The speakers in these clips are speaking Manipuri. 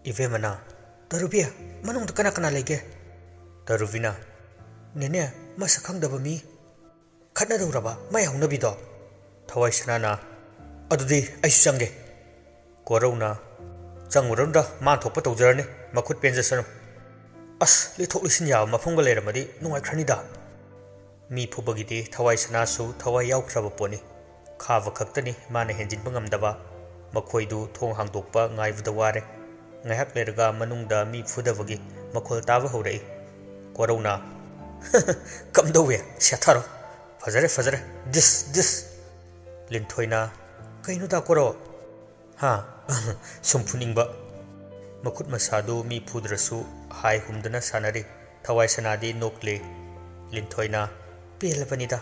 Ivemana, Tarubia, Manung the Kanakana lege. Taruvina, Nene, Masakang the Bami. Kanaduraba, my own nabido. Tawaisanana, Adudi, Aisange. Corona, Changurunda, Mantopato journey, Makut Penzasan. As little listen ya, Mapungalera Madi, no I cranida. Mi Pubagiti, Tawaisanasu, Tawayau Krabaponi. Kava Kaktani, Mana Henjin Bangamdaba, Makoidu, Tong Hangdopa, Ngai the Ware. Ngahak lerga manungda mi fudavagi makol tava hore corona kam dowe shatharo fazare this linthoina kainu da koro ha sumpuningba makut masadu mi pudrasu hai humdana sanari thawai sanadi nokle linthoina pelbanida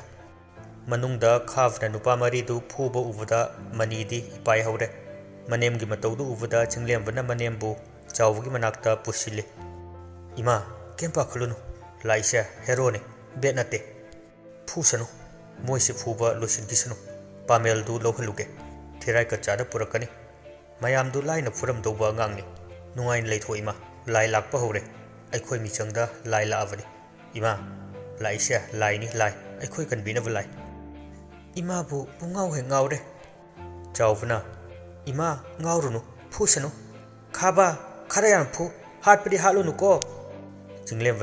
manungda khavna nupa mari du phuba ubuda manidi ipai hore Manem gi matau du uvuda chinglem bana manem bu chawgi manakta pusile ima kempa khulunu laisa hero ne benate phusanu moise phuba losin kisanu pamel du lohluge thirai ka chada purakani mayam du laina phuram doba ngangni nungain leithoi ma lai lakpa hore aikhoi mi changda lai la avani ima laisa laini lai aikhoi kan bina bulai ima bu pungau he ngaude chawbna Ima ngaurunu phusanu khaba kharayan phu hatpadi halunu ko jinglem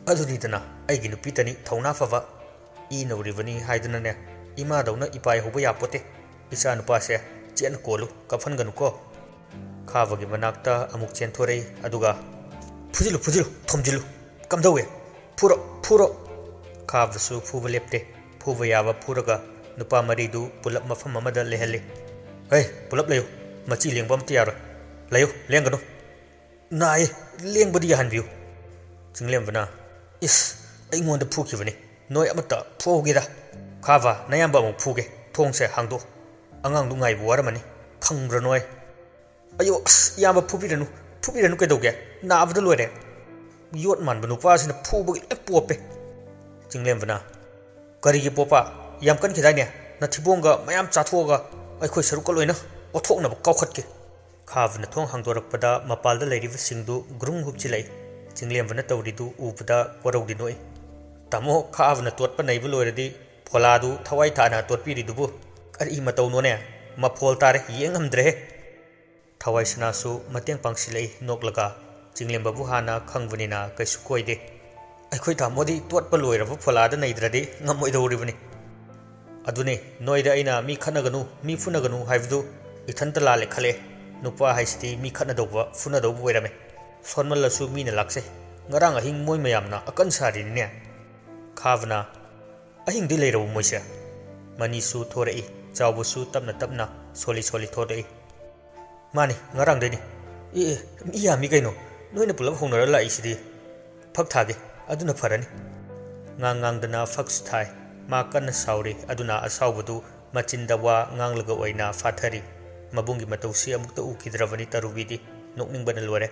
aduni dana aigi nupi tani thauna fawa I naurivani haidana ne ima dauna ipai hoba yapote isa nupa se chen kolu kafan ganu ko khaba gi manakta amuk chen thorei aduga fujilu thomjilu kamdawe phuro khaba su phuba lepte phuba yaba phuraga nupa maridu pulap mafam amada lehele Hey, pull up Leo. Machi ling bum tiara. Leo, Langano. Nay, ling body hand view. Jinglem vana. Is, I want the pukivani. No amata, pogida. Kava, Nayamba puge, Tongse hangdo. Angang dungai watermani. Kangranoy. Ayo, Yamba pupiranu, Pupidanukadoge. Na of the lore. Yotman benupas in a pubig a pope. Jinglem vana. Karigi popa, Yamkan Kidania, Natibonga, Mayam Chatoga. ꯑꯩꯈꯣꯏ ꯁꯔꯨꯛ ꯂꯣꯏꯅ ꯑꯣꯊꯣꯛꯅꯕ ꯀꯥꯎꯈꯠꯀꯦ ꯈꯥꯕꯅ ꯊꯣꯡ ꯍꯥꯡꯗꯣꯔꯛꯄꯗ ꯃꯄꯥꯜꯗ ꯂꯩꯔꯤꯕꯁꯤꯡꯗꯨ ꯒ꯭ꯔꯨꯡ ꯍꯨꯞꯆꯤꯜꯂꯛꯏ ꯆꯤꯡꯂꯦꯝꯕꯅ ꯇꯧꯔꯤꯗꯨ ꯎꯕꯗ ꯋꯥꯔꯧꯗꯤ ꯅꯣꯛꯏ ꯇꯥꯃꯣ ꯈꯥꯕꯅ ꯇꯣꯠꯄ ꯅꯩꯕ ꯂꯣꯏꯔꯗꯤ ꯐꯣꯂꯥꯗꯨ ꯊꯋꯥꯏ ꯇꯥꯅ ꯇꯣꯠꯄꯤꯔꯤꯗꯨꯕꯨ ꯀꯔꯤ ꯃꯇꯧꯅꯣꯅꯦ ꯃꯐꯣꯜ ꯇꯥꯔꯦ ꯌꯦꯡꯉꯝꯗ꯭ꯔꯦꯍꯦ ꯊꯋꯥꯏꯁꯅꯥꯁꯨ ꯃꯇꯦꯡ ꯄꯥꯡꯁꯤꯜꯂꯛꯏ ꯅꯣꯛꯂꯒ ꯆꯤꯡꯂꯦꯝꯕꯕꯨ ꯍꯥꯟꯅ ꯈꯪꯕꯅꯤꯅ ꯀꯩꯁꯨ ꯀꯣꯏꯗꯦ ꯑꯩꯈꯣꯏ ꯇꯥꯃꯣꯗꯤ ꯇꯣꯠꯄ ꯂꯣꯏꯔꯕ ꯐꯣꯂꯥꯗ ꯅꯩꯗ꯭ꯔꯗꯤ ꯉꯝꯃꯣꯏꯗꯧꯔꯤꯕꯅꯤ Adune, Noida ina mi kanaganu, mi funaganu, Hivdu, Itantala lekale, Nupa haisiti, mi kanadova, funado verame. Sonmalasu mina laxe, Naranga hing moymayamna, a kansari ne. Kavna, a hing delay of moisha. Manisu torei, Zawusu tapna, soli torei. Mani, Narang deni. Iya migano, no in a pull of honora isidi. Pagtage, Aduna parani. Ngang dana fax tie. Makan sauri aduna asawbudu machinda wa nganglaga oina fathari mabungi matausi amukta ukidravani tarubidi nokning bana lore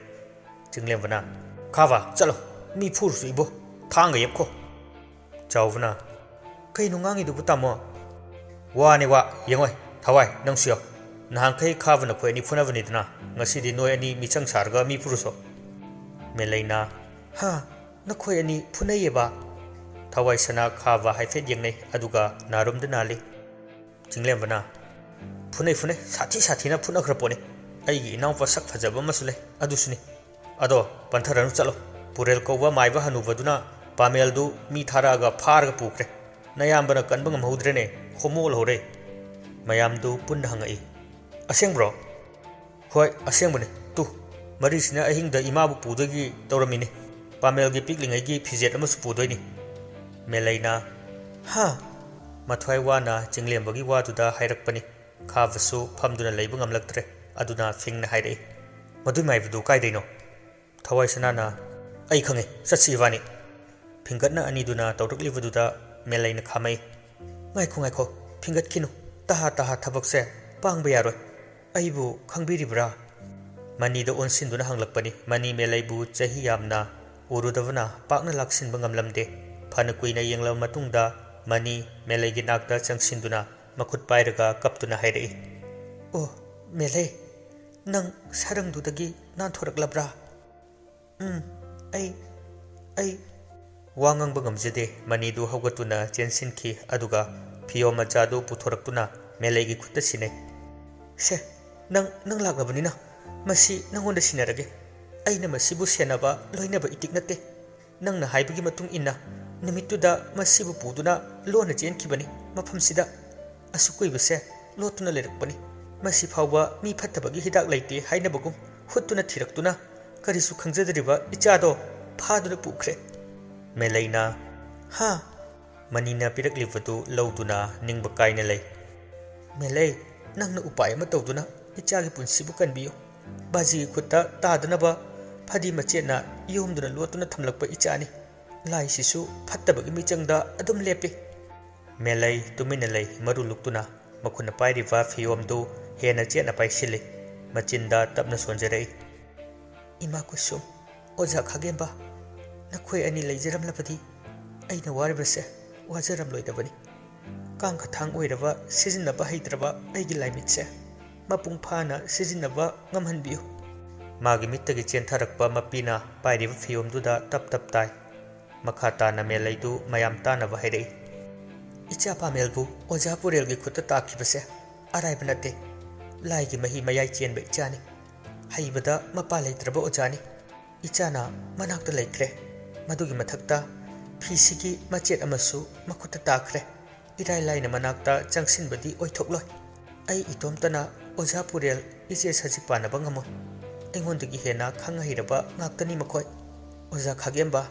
jinglem bana khawa chalo mi phursu ibo thanga yepko chawbna kai nungangi du butamo wa ne wa yengoi thawai nangsiyo nahang kai khabna khoi ni phunavani dana ngasidi noi ani michang sarga mi phuruso melaina ha nakhoi ani phunayeba Thawai sana khava haifet yengne aduga narum dinali jinglem bana phune sathi na phuna khrapone aigi inaw pasak phajaba masule adusuni ado pantharanu chalo purel kowa maiba hanubaduna pamel du mi tharaga pharga pukre nayambana kanbang maudrene khomol hore mayam du pun hangai aseng bro hoi aseng bane tu marisina ahingda imabu pudagi tawramini pamel gi piklingai gi phijet amasu pudoini Melaina, ha, Mathwai wana, Jinglem bagi watuda hairakpani, Kavasu, Pamduna labung lectre, Aduna fing haide. Madu mai vidu kaidino. Tawai sanana, Aikange, Satsivani. Pingatna aniduna, Tautukli viduda, Melaina kamei. Ngaiko, Pingat kinu, Taha tabakse, Bang bayaro. Aibu, Kangbiri bra. Mani the unsinduna hanglakpani, Mani Melaibu, Jahiyamna, Urudavana, Pakna laksin bangam lamde. Panakuina yengla matungda mani melegi nakta changsinduna makut pairaga kaptuna hairei oh mele ꯅꯪ ꯁꯔꯪꯗꯨꯗꯒꯤ ꯅꯥꯟꯊꯣꯔꯛꯂꯕ꯭ꯔꯥ? ꯑꯩ ꯋꯥ ꯉꯥꯡꯕ ꯉꯝꯖꯗꯦ ꯃꯅꯤꯗꯨ ꯍꯧꯒꯠꯇꯨꯅ ꯆꯦꯟꯁꯤꯟꯈꯤ ꯑꯗꯨꯒ ꯐꯤꯌꯣꯝ ꯃꯆꯥꯗꯨ ꯄꯨꯊꯣꯔꯛꯇꯨꯅ ꯃꯦꯂꯩꯒꯤ ꯈꯨꯠꯇ ꯁꯤꯟꯅꯩ꯫ ꯁꯦ ꯅꯪ ꯂꯥꯛꯂꯕꯅꯤꯅ ꯃꯁꯤ ꯅꯪꯉꯣꯟꯗ ꯁꯤꯟꯅꯔꯒꯦ꯫ ꯑꯩꯅ ꯃꯁꯤꯕꯨ ꯁꯦꯟꯅꯕ ꯂꯣꯏꯅꯕ ꯏꯇꯤꯛ ꯅꯠꯇꯦ꯫ ꯅꯪꯅ ꯍꯥꯏꯕꯒꯤ ꯃꯇꯨꯡ ꯏꯟꯅ ꯅꯨꯃꯤꯠꯇꯨꯗ ꯃꯁꯤꯕꯨ ꯄꯨꯗꯨꯅ ꯂꯣꯟꯅ ꯆꯦꯟꯈꯤꯕꯅꯤ ꯃꯐꯝꯁꯤꯗ꯫ ꯑꯁꯨꯛ ꯀꯨꯏꯕꯁꯦ ꯂꯣꯠꯇꯨꯅ ꯂꯩꯔꯛꯄꯅꯤ꯫ ꯃꯁꯤ ꯐꯥꯎꯕ ꯃꯤ ꯐꯠꯇꯕꯒꯤ ꯍꯤꯗꯥꯛ ꯂꯩꯇꯦ ꯍꯥꯏꯅꯕꯒꯨꯝ ꯍꯨꯠꯇꯨꯅ ꯊꯤꯔꯛꯇꯨꯅ ꯀꯔꯤꯁꯨ ꯈꯪꯖꯗ꯭ꯔꯤꯕ ꯏꯆꯥꯗꯣ ꯐꯥꯗꯨꯅ ꯄꯨꯈ꯭ꯔꯦ꯫ ꯃꯦꯂꯩꯅ ꯍꯥ ꯃꯅꯤꯅ ꯄꯤꯔꯛꯂꯤꯕꯗꯨ ꯂꯧꯗꯨꯅ ꯅꯤꯡꯕ ꯀꯥꯏꯅ ꯂꯩ꯫ ꯃꯦꯂꯩ, ꯅꯪꯅ ꯎꯄꯥꯏ ꯑꯃ ꯇꯧꯗꯨꯅ ꯏꯆꯥꯒꯤ ꯄꯨꯟꯁꯤꯕꯨ ꯀꯟꯕꯤꯌꯨ꯫ ꯕꯥꯖꯤꯒꯤ ꯈꯨꯠꯇ ꯇꯥꯗꯅꯕ ꯐꯗꯤ ꯃꯆꯦꯠꯅ ꯌꯣꯝꯗꯨꯅ ꯂꯣꯠꯇꯨꯅ ꯊꯝꯂꯛꯄ ꯏꯆꯥꯅꯤ꯫ ꯂꯥꯏꯁꯤꯁꯨ ꯐꯠꯇꯕꯒꯤ ꯃꯤꯆꯪꯗ ꯑꯗꯨꯝ ꯂꯦꯞꯄꯤ꯫ ꯃꯦꯂꯩ ꯇꯨꯃꯤꯟꯅ ꯂꯩ ꯃꯔꯨ ꯂꯨꯛꯇꯨꯅ ꯃꯈꯨꯠꯅ ꯄꯥꯏꯔꯤꯕ ꯐꯤꯌꯣꯝꯗꯨ ꯍꯦꯟꯅ ꯆꯦꯠꯅ ꯄꯥꯏꯁꯤꯜꯂꯤ꯫ ꯃꯆꯤꯟꯗ ꯇꯞꯅ ꯁꯣꯟꯖꯔꯛꯏ꯫ ꯏꯃꯥ ꯀꯨꯁꯨꯝ, ꯑꯣꯖꯥ ꯈꯥꯒꯦꯝꯕ, ꯅꯈꯣꯏ ꯑꯅꯤ ꯂꯩꯖꯔꯝꯂꯕꯗꯤ ꯑꯩꯅ ꯋꯥꯔꯤꯕꯁꯦ ꯋꯥꯖꯔꯝꯂꯣꯏꯗꯕꯅꯤ꯫ ꯀꯥꯡꯈꯊꯥꯡ ꯑꯣꯏꯔꯕ ꯁꯤꯖꯤꯟꯅꯕ ꯍꯩꯇ꯭ꯔꯕ ꯑꯩꯒꯤ ꯂꯥꯏꯃꯤꯠꯁꯦ ꯃꯄꯨꯡ ꯐꯥꯅ ꯁꯤꯖꯤꯟꯅꯕ ꯉꯝꯍꯟꯕꯤꯌꯨ꯫ ꯃꯥꯒꯤ ꯃꯤꯠꯇꯒꯤ ꯆꯦꯟꯊꯔꯛꯄ ꯃꯄꯤꯅ ꯄꯥꯏꯔꯤꯕ ꯐꯤꯌꯣꯝꯗꯨꯗ ꯇꯞ ꯇꯞ ꯇꯥꯏ꯫ ꯃꯈꯥ ꯇꯥꯅ ꯃꯦꯂꯩꯗꯨ ꯃꯌꯥꯝ ꯇꯥꯅꯕ ꯍꯥꯏꯔꯛꯏ꯫ ꯏꯆꯥ ꯄꯥꯃꯦꯜꯕꯨ ꯑꯣꯖꯥ ꯄꯨꯔꯦꯜꯒꯤ ꯈꯨꯠꯇ ꯇꯥꯈꯤꯕꯁꯦ ꯑꯔꯥꯏꯕ ꯅꯠꯇꯦ꯫ ꯂꯥꯏꯒꯤ ꯃꯍꯤ ꯃꯌꯥꯏ ꯆꯦꯟꯕ ꯏꯆꯥꯅꯤ꯫ ꯍꯩꯕꯗ ꯃꯄꯥ ꯂꯩꯇ꯭ꯔꯕ ꯑꯣꯖꯥꯅꯤ꯫ ꯏꯆꯥꯅ ꯃꯅꯥꯛꯇ ꯂꯩꯈ꯭ꯔꯦ꯫ ꯃꯗꯨꯒꯤ ꯃꯊꯛꯇ ꯐꯤꯁꯤꯒꯤ ꯃꯆꯦꯠ ꯑꯃꯁꯨ ꯃꯈꯨꯠꯇ ꯇꯥꯈ꯭ꯔꯦ꯫ ꯏꯔꯥꯏ ꯂꯥꯏꯅ ꯃꯅꯥꯛꯇ ꯆꯪꯁꯤꯟꯕꯗꯤ ꯑꯣꯏꯊꯣꯛꯂꯣꯏ꯫ ꯑꯩ ꯏꯇꯣꯝꯇꯅ ꯑꯣꯖꯥ ꯄꯨꯔꯦꯜ ꯏꯆꯦ ꯁꯖꯤꯛ ꯄꯥꯟꯅꯕ ꯉꯝꯃꯣꯏ꯫ ꯑꯩꯉꯣꯟꯗꯒꯤ ꯍꯦꯟꯅ ꯈꯪ ꯍꯩꯔꯕ ꯉꯥꯛꯇꯅꯤ ꯃꯈꯣꯏ꯫ ꯑꯣꯖꯥ ꯈꯥꯒꯦꯝꯕ,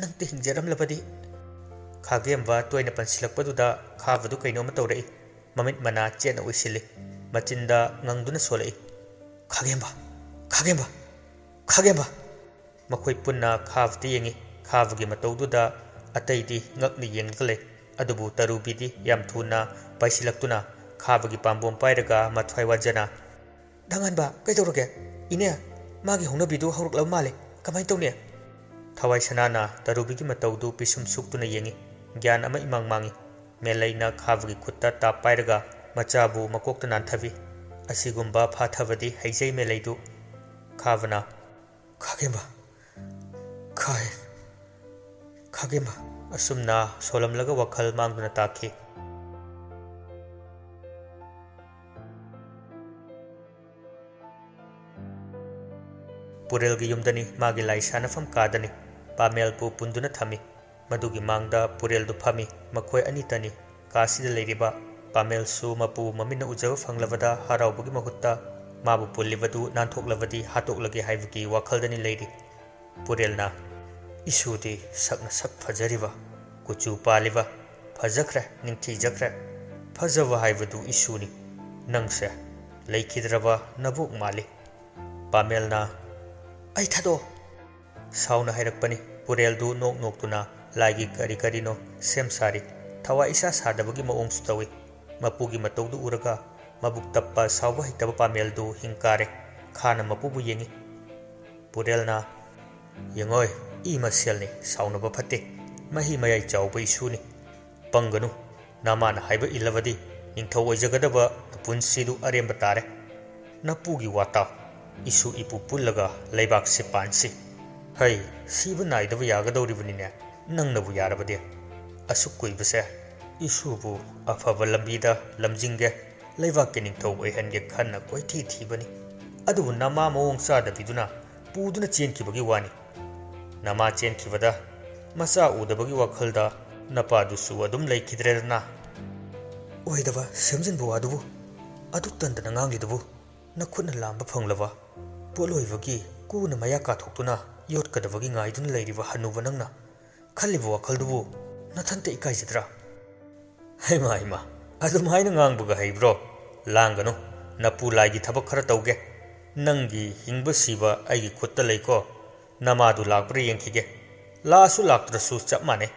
ꯅꯪꯇ ꯍꯤꯡꯖꯔꯝꯂꯕꯗꯤ꯫ ꯈꯥꯒꯦꯝꯕ ꯇꯣꯏꯅ ꯄꯟꯁꯤꯜꯂꯛꯄꯗꯨꯗ ꯈꯥꯕꯗꯨ ꯀꯩꯅꯣꯝꯃ ꯇꯧꯔꯛꯏ꯫ ꯃꯃꯤꯠ ꯃꯅꯥ ꯆꯦꯠꯅ ꯎꯏꯁꯤꯜꯂꯤ꯫ ꯃꯆꯤꯟꯗ ꯉꯪꯗꯨꯅ ꯁꯣꯜꯂꯛꯏ꯫ ꯈꯥꯒꯦꯝꯕ, ꯈꯥꯒꯦꯝꯕ, ꯈꯥꯒꯦꯝꯕ꯫ ꯃꯈꯣꯏ ꯄꯨꯟꯅ ꯈꯥꯕꯗ ꯌꯦꯡꯉꯤ꯫ ꯈꯥꯕꯒꯤ ꯃꯇꯧꯗꯨꯗ ꯑꯇꯩꯗꯤ ꯉꯛꯅ ꯌꯦꯡꯂꯒ ꯂꯩ꯫ ꯑꯗꯨꯕꯨ ꯇꯔꯨꯕꯤꯗꯤ ꯌꯥꯝ ꯊꯨꯅ ꯄꯥꯏꯁꯤꯜꯂꯛꯇꯨꯅ ꯈꯥꯕꯒꯤ ꯄꯥꯝꯕꯣꯝ ꯄꯥꯏꯔꯒ ꯃꯊ꯭ꯋꯥꯏ ꯋꯥꯖꯅ ꯙꯉꯥꯟꯕ, ꯀꯩꯗꯧꯔꯒꯦ? ꯏꯅꯦ, ꯃꯥꯒꯤ ꯍꯧꯅꯕꯤꯗꯨ ꯍꯧꯔꯛꯂꯕ ꯃꯥꯜꯂꯦ꯫ ꯀꯃꯥꯏ ꯇꯧꯅꯤ? ꯊꯋꯥꯏ ꯁꯅꯥꯅ ꯇꯔꯨꯕꯤꯒꯤ ꯃꯇꯧꯗꯨ ꯄꯤꯁꯨꯝ ꯁꯨꯛꯇꯨꯅ ꯌꯦꯡꯉꯤ꯫ ꯒ꯭ꯌꯥꯟ ꯑꯃ ꯏꯃꯥꯡ ꯃꯥꯡꯉꯤ꯫ ꯃꯦꯂꯩꯅ ꯈꯥꯕꯒꯤ ꯈꯨꯠꯇ ꯇꯥꯞ ꯄꯥꯏꯔꯒ ꯃꯆꯥꯕꯨ ꯃꯀꯣꯛꯇ ꯅꯥꯟꯊꯕꯤ꯫ ꯑꯁꯤꯒꯨꯝꯕ ꯐꯥꯊꯕꯗꯤ ꯍꯩꯖꯩ ꯃꯦꯂꯩꯗꯨ꯫ ꯈꯥꯕꯅ ꯈꯥꯒꯦꯝꯕ, ꯈꯥꯒꯦꯝꯕ ꯑꯁꯨꯝꯅ ꯁꯣꯜꯂꯝꯂꯒ ꯋꯥꯈꯜ ꯃꯥꯡꯗꯨꯅ ꯇꯥꯈꯤ꯫ ꯄꯨꯔꯦꯜꯒꯤ ꯌꯨꯝꯗꯅꯤ, ꯃꯥꯒꯤ ꯂꯥꯏ ꯁꯥꯟꯅꯐꯝ ꯀꯥꯗꯅꯤ꯫ ꯄꯥꯃꯦꯜꯕꯨ ꯄꯨꯟꯗꯨꯅ ꯊꯝꯃꯤ꯫ ꯃꯗꯨꯒꯤ ꯃꯥꯡꯗ ꯄꯨꯔꯦꯜꯗꯨ ꯐꯝꯃꯤ꯫ ꯃꯈꯣꯏ ꯑꯅꯤꯇꯅꯤ ꯀꯥꯁꯤꯗ ꯂꯩꯔꯤꯕ꯫ ꯄꯥꯃꯦꯜꯁꯨ ꯃꯄꯨ ꯃꯃꯤꯠꯅ ꯎꯖꯕ ꯐꯪꯂꯕꯗ ꯍꯔꯥꯎꯕꯒꯤ ꯃꯍꯨꯠꯇ ꯃꯥꯕꯨ ꯄꯨꯜꯂꯤꯕꯗꯨ ꯅꯥꯟꯊꯣꯛꯂꯕꯗꯤ ꯍꯥꯠꯇꯣꯛꯂꯒꯦ ꯍꯥꯏꯕꯒꯤ ꯋꯥꯈꯜꯗꯅꯤ ꯂꯩꯔꯤ꯫ ꯄꯨꯔꯦꯜꯅ ꯏꯁꯨꯗꯤ ꯁꯛꯅ ꯁꯛ ꯐꯖꯔꯤꯕ, ꯀꯨꯆꯨ ꯄꯥꯜꯂꯤꯕ, ꯐꯖꯈ꯭ꯔꯦ, ꯅꯤꯡꯊꯤꯖꯈ꯭ꯔꯦ꯫ ꯐꯖꯕ ꯍꯥꯏꯕꯗꯨ ꯏꯁꯨꯅꯤ꯫ ꯅꯪꯁꯦ ꯂꯩꯈꯤꯗ꯭ꯔꯕ ꯅꯕꯣꯛ ꯃꯥꯜꯂꯤ꯫ ꯄꯥꯃꯦꯜꯅ ꯑꯩ ꯊꯥꯗꯣꯛꯑꯣ ꯁꯥꯎꯅ ꯍꯥꯏꯔꯛꯄꯅꯤ꯫ ꯄꯨꯔꯦꯜꯗꯨ ꯅꯣꯛ ꯅꯣꯛꯇꯨꯅ ꯂꯥꯏꯒꯤ ꯀꯔꯤ ꯀꯔꯤꯅꯣ ꯁꯦꯝ ꯁꯥꯔꯤ꯫ ꯊꯋꯥꯏ ꯏꯁꯥ ꯁꯥꯗꯕꯒꯤ ꯃꯑꯣꯡꯁꯨ ꯇꯧꯏ꯫ ꯃꯄꯨꯒꯤ ꯃꯇꯧꯗꯨ ꯎꯔꯒ ꯃꯕꯨꯛ ꯇꯞꯄ ꯁꯥꯎꯕ ꯍꯩꯇꯕ ꯄꯥꯃꯦꯜꯗꯨ ꯍꯤꯡ ꯀꯥꯔꯦ꯫ ꯈꯥꯅ ꯃꯄꯨꯕꯨ ꯌꯦꯡꯉꯤ꯫ ꯄꯨꯔꯦꯜꯅ ꯌꯦꯡꯉꯣꯏ, ꯏ ꯃꯁꯦꯜꯅꯤ, ꯁꯥꯎꯅꯕ ꯐꯠꯇꯦ꯫ ꯃꯍꯤ ꯃꯌꯥꯏ ꯆꯥꯎꯕ ꯏꯁꯨꯅꯤ꯫ ꯄꯪꯒꯅꯨ, ꯅꯃꯥꯅ ꯍꯥꯏꯕ ꯏꯜꯂꯕꯗꯤ ꯅꯤꯡꯊꯧ ꯑꯣꯏꯖꯒꯗꯕ ꯄꯨꯟꯁꯤꯗꯨ ꯑꯔꯦꯝꯕ ꯇꯥꯔꯦ꯫ ꯅꯄꯨꯒꯤ ꯋꯥꯇꯥꯎ, ꯏꯁꯨ ꯏꯄꯨ ꯄꯨꯜꯂꯒ ꯂꯩꯕꯥꯛꯁꯦ ꯄꯥꯟꯁꯤ꯫ ꯍꯩ, ꯁꯤꯕ ꯅꯥꯏꯗꯕ ꯌꯥꯒꯗꯧꯔꯤꯕꯅꯤꯅꯦ ꯅꯪꯅꯕꯨ ꯌꯥꯔꯕꯗꯤ꯫ ꯑꯁꯨꯛ ꯀꯨꯏꯕꯁꯦ ꯏꯁꯨꯕꯨ ꯑꯐꯕ ꯂꯝꯕꯤꯗ ꯂꯝꯖꯤꯡꯒꯦ, ꯂꯩꯕꯥꯛꯀꯤ ꯅꯤꯡꯊꯧ ꯑꯣꯏꯍꯟꯒꯦ ꯈꯟꯅ ꯀꯣꯏꯊꯤ ꯊꯤꯕꯅꯤ꯫ ꯑꯗꯨꯕꯨ ꯅꯃꯥ ꯃꯑꯣꯡ ꯆꯥꯗꯕꯤꯗꯨꯅ ꯄꯨꯗꯨꯅ ꯆꯦꯟꯈꯤꯕꯒꯤ ꯋꯥꯅꯤ꯫ ꯅꯃꯥ ꯆꯦꯟꯈꯤꯕꯗ ꯃꯆꯥ ꯎꯗꯕꯒꯤ ꯋꯥꯈꯜꯗ ꯅꯄꯥꯗꯨꯁꯨ ꯑꯗꯨꯝ ꯂꯩꯈꯤꯗ꯭ꯔꯦꯗꯅ꯫ ꯑꯣꯏꯗꯕ ꯁꯦꯝꯖꯤꯟꯕ ꯋꯥꯗꯨꯕꯨ ꯑꯗꯨꯛ ꯇꯟꯗꯅ ꯉꯥꯡꯂꯤꯗꯨꯕꯨ ꯅꯈꯨꯠꯅ ꯂꯥꯝꯕ ꯐꯪꯂꯕ ꯄꯣꯠꯂꯣꯏꯕꯒꯤ ꯀꯨꯅ ꯃꯌꯥ ꯀꯥꯊꯣꯛꯇꯨꯅ ꯌꯣꯠꯀꯗꯕꯒꯤ ꯉꯥꯏꯗꯨꯅ ꯂꯩꯔꯤꯕ ꯍꯟꯅꯨꯕ ꯅꯪꯅ ꯈꯜꯂꯤꯕ ꯋꯥꯈꯜꯗꯨꯕꯨ ꯅꯊꯟꯇ ꯏꯀꯥꯏꯖꯗ꯭ꯔꯥ? ꯍꯩꯃꯥ, ꯑꯗꯨꯃꯥꯏꯅ ꯉꯥꯡꯕꯒ ꯍꯩꯕ꯭ꯔꯣ? ꯂꯥꯡꯒꯅꯨ, ꯅꯄꯨ ꯂꯥꯏꯒꯤ ꯊꯕꯛ ꯈꯔ ꯇꯧꯒꯦ꯫ ꯅꯪꯒꯤ ꯍꯤꯡꯕ ꯁꯤꯕ ꯑꯩꯒꯤ ꯈꯨꯠꯇ ꯂꯩꯀꯣ꯫ ꯅꯃꯥꯗꯨ ꯂꯥꯛꯄ꯭ꯔꯥ ꯌꯦꯡꯈꯤꯒꯦ꯫ ꯂꯥꯛꯑꯁꯨ ꯂꯥꯛꯇ꯭ꯔꯁꯨ ꯆꯞ ꯃꯥꯟꯅꯩ꯫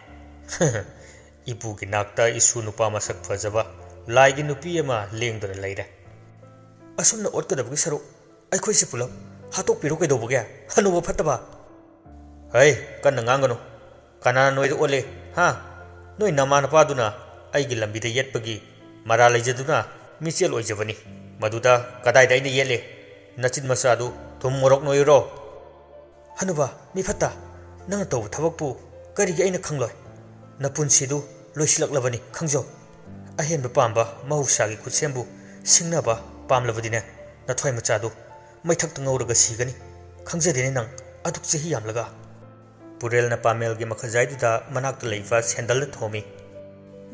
ꯏꯄꯨꯒꯤ ꯅꯥꯛꯇ ꯏꯁꯨ ꯅꯨꯄꯥ ꯃꯁꯛ ꯐꯖꯕ ꯂꯥꯏꯒꯤ ꯅꯨꯄꯤ ꯑꯃ ꯂꯦꯡꯗꯨꯅ ꯂꯩꯔꯦ꯫ ꯑꯁꯨꯝꯅ ꯑꯣꯠꯀꯗꯕꯒꯤ ꯁꯔꯨꯛ ꯑꯩꯈꯣꯏꯁꯦ ꯄꯨꯂꯞ ꯍꯥꯠꯇꯣꯛꯄꯤꯔꯣ ꯀꯩꯗꯧꯕꯒꯦ, ꯍꯟꯅꯨꯕ ꯐꯠꯇꯕ? ꯍꯩ, ꯀꯟꯅ ꯉꯥꯡꯒꯅꯨ꯫ ꯀꯅꯥꯅ ꯅꯣꯏꯗ ꯑꯣꯠꯂꯦ? ꯍꯥ? ꯅꯣꯏ ꯅꯃꯥ ꯅꯄꯥꯗꯨꯅ ꯑꯩꯒꯤ ꯂꯝꯕꯤꯗ ꯌꯦꯠꯄꯒꯤ ꯃꯔꯥ ꯂꯩꯖꯗꯨꯅ ꯃꯤꯆꯦꯜ ꯑꯣꯏꯖꯕꯅꯤ꯫ ꯃꯗꯨꯗ ꯀꯗꯥꯏꯗ ꯑꯩꯅ ꯌꯦꯠꯂꯦ? Nachin masadu thum morok noiro. Hanuba mi phata nang to thabakpu kari gi aina khangloi. Napunsidu loisilak khangjo. Ahen ba pamba mahusagi khutsembu singnaba pamlabadine nathoi machadu maithak tngawraga sigani khangjadene nang aduk chehi yamlaga purel na pamel gi makhajai du da manak leifa sendal na thomi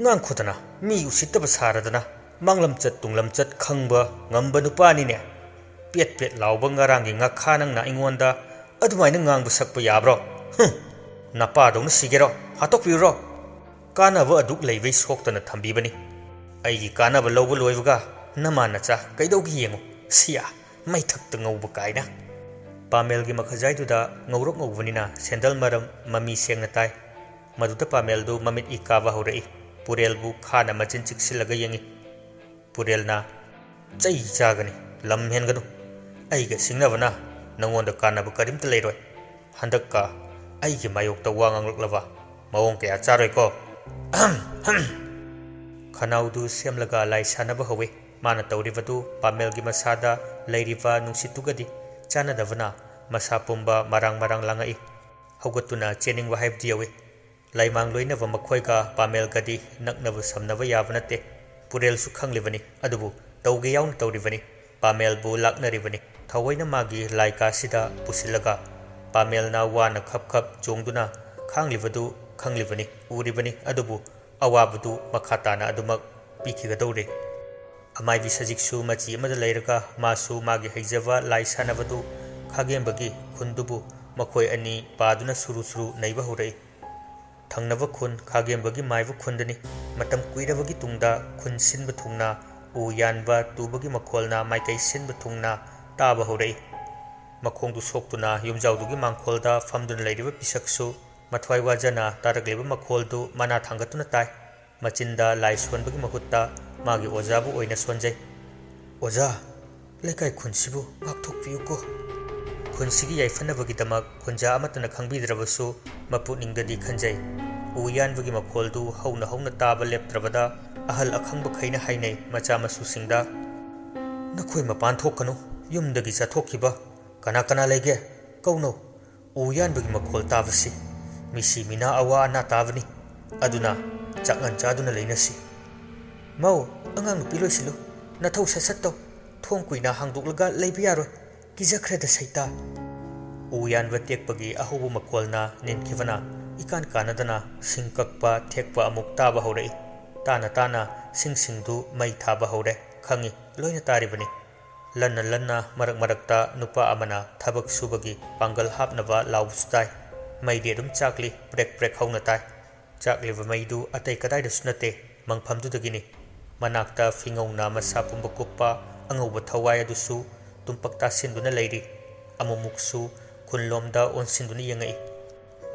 ngang khotana mi usittaba saradana manglam chat tunglam chat khangba ngamba nupani ne pet pet lawba ngarangi ngakha nang na ingonda adumaina ngang bu sakpa yabro napa dong sigero hatok piro kana wa aduk leivei soktana thambibani aigi kana ba lawba loibuga namana cha kaidaugi yengo sia mai thak tngau ba kaina pamel gi makhajai du da ngawrok ngawbanina sendal maram mami sengna tai maduta pamel du mamit ikawa horei purel bu khana machin chiksilaga yengi purel na chai chagani lam henganu aiga singnabana nangonda kana bu karim ta leiroi handakka aigi mayok ta wanganglakla mawong kaya charoi ko Khanaudu semlaga lai sanaba hawe mana tawribadu pamel gi masada leiriva nungsitugadi chanadavana masa pumba marang langai haugatuna chening wa haibdi yawe laimang loinava makhoiga pamel gadi naknava samnava yavanate purel su khanglibani adubu tawge yaun tawribani pamel bu laknaribani thawaina magi laika sida pusilaga pamel na wana khap chongduna khanglibani uribani adubu awabdu makhatana adumak pikhigadore amai bi sajiksu machi amada leiraga masu magi haijava lai sanabadu khagembagi khundubu makhoi ani paduna suru naiba horei thangnava khun khagembagi maibu khundani matam kuirabagi tungda khun sinba thungna u yanba tubagi makholna maikai sinba thungna taba horei makhongdu soktuna yumjaudugi mangkholda famduna leiriba pisaksu mathwai wajana taragleba makholdu mana thangatuna tai machinda lai sonbagi mahutta magi ojabu oina sonjai oja lekai khunsibu ngakthok piyuko khonsigi yaifanabagi damak khunja amatana khangbidrabasu maputningdadi khanjai uyanbagi makholdu hauna taba leptrabada ahal akhangba khaina hainai macha masu singda nakhoi mapan thokanu yumdagi chathokkiba kana lege kauno uyanbagi makhol tabasi misi mina awa na tabani aduna chakngan chaduna leinasi mau angang nupi loisilu nathau sasatto thong kuina hangduklaga leibiyaro kijakhred saita uyan watekpagi ahubu makolna ninkivana ikan kanadana singkakpa thekpa amuk taba horei tana singsingdu mai thaba hore khangi loina taribani lanna marakta nupa amana thabak subagi pangal hapnaba laustai maidi dum chakli brek hauna tai chakli wa maidu atai kadai da sunate mangphamdu dagini manakta fingongna masa pumba kuppa angauba thawai adusu tumpakta sinduna leiri amumuksu khunlomda onsinduna yengai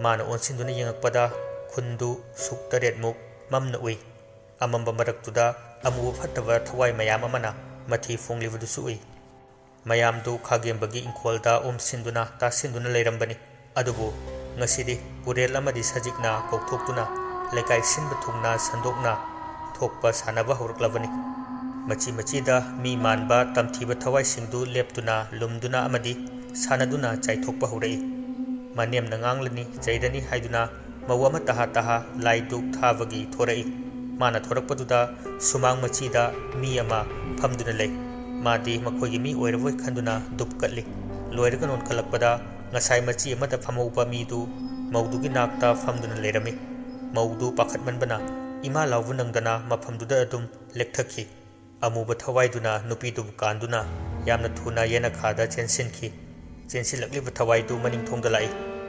mana onsinduna yengakpada khundu suktaret muk mamna ui amamba maraktuda amu phattaba thawai mayam amana mathi fonglibudusu ui mayamdu khagembagi ingkholda omsinduna tasinduna leirambani adubu ngasidi purel amadi sajikna kokthokuna lekai sinba thungna sandokna thokpa sanaba horaklabani machi da mi manba tamthiba thawai singdu leptuna lumduna amadi sanaduna chaithokpa horei manem nanganglani chaidani haiduna mawama taha laiduk thabagi thorei mana thorakpaduda sumang machi da mi ama phamduna lei madi makhogi mi oiravoi khanduna dupkatli loiraga non khalakpada ngasai machi amada phamaupa midu maudugi nakta famduna leirami maudu pakhatmanbana ima lawbu nangdana maphamduda adum lekthakhi amuba thawaiduna nupidu kanduna yamna thuna yena khada chensilakliba thawaidu maning thongda lai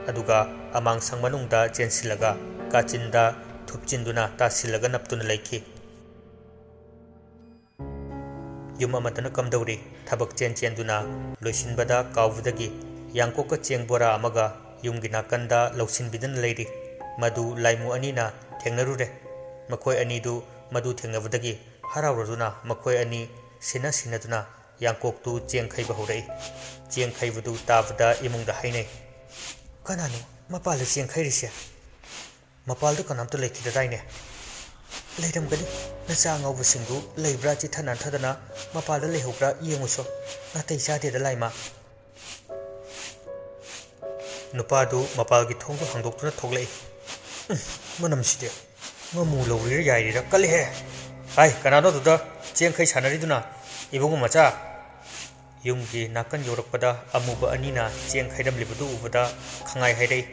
aduga amang sangmanungda chensilaga kachinda thupchinduna tasilaga naptuna leikhi yum amatana kamdauri thabak chenduna loisinbada kawbudagi yangkoka chengbora amaga yumgi nakanda lausinbidan leiri madu laimu anina thengnarure makhoi anidu madu thengnabudagi harauruduna makhoi ani sinaduna yangkoktu chengkhaiba horei chengkhaibudu tabada imungda hainai kanano mapal chengkhairise mapaldu kanamtu lekhidadaine ꯂꯩꯔꯝꯒꯅꯤ ꯅꯆꯥ ꯑꯉꯧꯕꯁꯤꯡꯗꯨ ꯂꯩꯕ꯭ꯔꯥ ꯆꯤꯊ ꯅꯥꯟꯊꯗꯅ ꯃꯄꯥꯗ ꯂꯩꯍꯧꯕ꯭ꯔꯥ ꯌꯦꯡꯉꯨꯁꯣ ꯅꯥꯇꯩ ꯆꯥꯗꯦꯗ ꯂꯥꯏꯃ ꯅꯨꯄꯥꯗꯨ ꯃꯄꯥꯜꯒꯤ ꯊꯣꯡꯗꯨ ꯍꯥꯡꯗꯣꯛꯇꯨꯅ ꯊꯣꯛꯂꯛꯏ ꯃꯅꯝꯁꯤꯗꯤ ꯉꯃꯨ ꯂꯧꯔꯤꯔ ꯌꯥꯏꯔꯤꯔ ꯀꯜꯂꯤꯍꯦ ꯍꯥꯏ ꯀꯅꯥꯅꯣ ꯑꯗꯨꯗ ꯆꯦꯡꯈꯩ ꯁꯥꯟꯅꯔꯤꯗꯨꯅ ꯏꯕꯨꯡꯉꯣ ꯃꯆꯥ ꯌꯨꯝꯒꯤ ꯅꯥꯀꯟ ꯌꯧꯔꯛꯄꯗ ꯑꯃꯨꯕ ꯑꯅꯤꯅ ꯆꯦꯡ ꯈꯩꯔꯝꯂꯤꯕꯗꯨ ꯎꯕꯗ ꯈꯪꯉꯥꯏ ꯍꯥꯏꯔꯛꯏ